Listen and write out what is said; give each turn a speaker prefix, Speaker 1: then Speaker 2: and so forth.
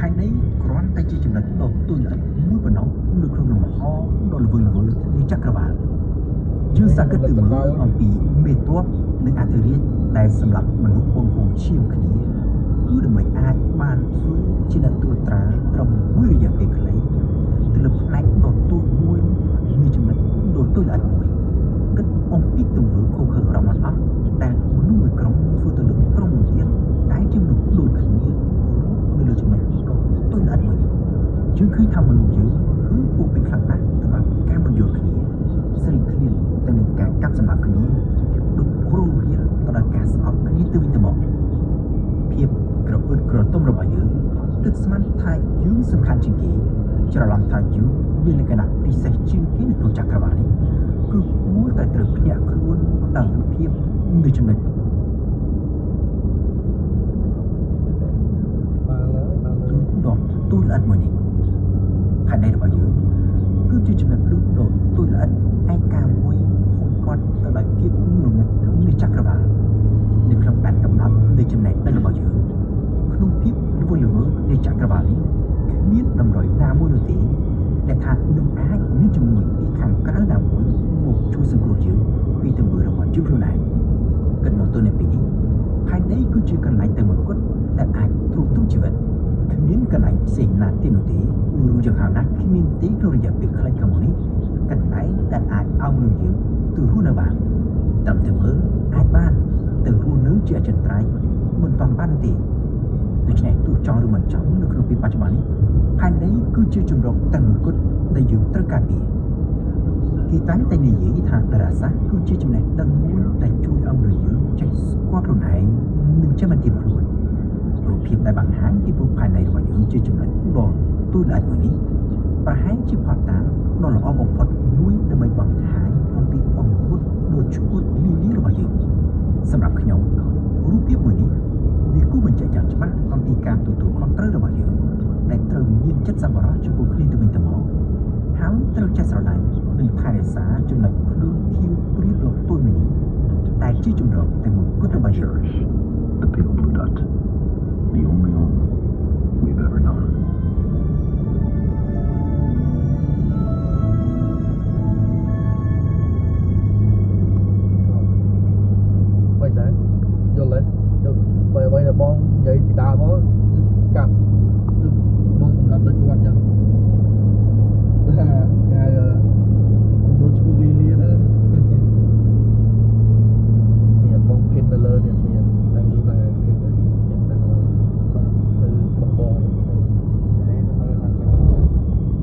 Speaker 1: ហើយនេះគ្រាន់តែជាចំណុចដ៏ទូលល្អមួយប៉ុណ្ណោះនៅក្នុងលំហដ៏ល្វីល្វើយនៃចក្រវាឡយើងសាកទៅមើលអំពីមេតបនិងអធិរាជដែលសម្រាប់មនុស្សបងប្អូនឈាមគ្នាគឺដើម្បីអាចបានធ្វើជាអ្នកត្រួតត្រាត្រឹមមួយរយៈពេលខ្លីទៅលើផ្នែកដ៏ទូលមួយនៃចំណុចដ៏ទូលល្អមួយគិតអំពីទង្វើខុសខើរបស់អស់ដែលមនុស្សមួយក្រុមធ្វើទៅលើក្រុមមួយទៀតតែជាមនុស្សដូចគ្នានៅលើចំណុចដ៏ទូលល្អមួយនេះយើងឃើញថាមនុស្សយើងគឺពួកពេញខ្លាំងណាស់សម្រាប់ការមិនយល់គ្នាស្រីគ្នាទៅនឹងការកាប់សម្លាប់គ្នាដូចគ្រូរៀនទៅដល់ការស្អប់គ្នាទៅវិញទៅមកភាពក្រអឺតក្រទុំរបស់យើងគិតស្មានថាយើងសំខាន់ជាងគេច្រឡំថាយើងមានលក្ខណៈពិសេសជាងគេនៅក្នុងចក្រវាឡនេះគឺគួរតែត្រូវភ្ញាក់ខ្លួនដល់ភាពនៃចំណុចដ៏ទូលល្អិតមួយនេះផែនដីរបស់យើងគឺជាចំណុចភ្លឺដ៏ទូលល្អិតឯកាមួយហុំព័ទ្ធទៅដោយភាពងងឹតនៃចក្រវាឡនៅក្នុងដែនកំណត់នៃចំណេះដឹងរបស់យើងក្នុងភាពល្វីល្វើយនៃចក្រវាឡនេះគ្មានតម្រុយណាមួយនោះទេដែលថានឹងអាចមានជំនួយពីខាងក្រៅណាមួយមកជួយសង្គ្រោះយើងពីទង្វើរបស់យើងខ្លួនឯងគិតមកទល់នៅពេលនេះផែនដីគឺជាកន្លែងតែមួយគត់ដែលអាចទ្រទ្រង់ជីវិតគ្មានកន្លែងផ្សេងណាទៀតនោះទេឬយ៉ាងហោចណាស់គ្មានទេក្នុងរយៈពេលខ្លីខាងមុខនេះកន្លែងដែលអាចឲ្យមនុស្សយើងទៅរស់នៅបានត្រឹមតែមើលអាចបានទៅរស់នៅជាអចិន្ត្រៃយ៍មិនតាន់បានទេដូច្នេះទោះចង់ឬមិនចង់នៅក្នុងពេលបច្ចុប្បន្ននេះផែនដីគឺជាជំរកតែមួយគត់ដែលយើងត្រូវការពារគេតែងតែនិយាយថាតារាសាស្ត្រគឺជាចំណេះដឹងមួយដែលជួយឲ្យមនុស្សយើងចេះស្គាល់ខ្លួនឯងនិងចេះបន្ទាបខ្លួនរូបភាពដែលបង្ហាញពីភពផែនដីរបស់យើងជាចំណុចដ៏ទូលល្អិតមួយនេះប្រហែលជាផតតាំងដ៏ល្អបំផុតមួយដើម្បីបង្ហាញអំពីអង្គពុទ្ធដ៏ឈួតលីលីរបស់យើងសម្រាប់ខ្ញុំរូបភាពមួយនេះវាគូបញ្ជាក់យ៉ាងច្បាស់អំពីការទទួលខុសត្រូវរបស់យើងដែលត្រូវមានចិត្តសប្បុរសចំពោះគ្នាទៅវិញទៅមកហើយត្រូវចេះស្រឡាញ់និងថែរក្សាចំណុចភ្លឺខៀវព្រាលដ៏ទូលមួយនេះដែលជាជំរកតែមួយគត់របស់យើង
Speaker 2: The people who dot, the only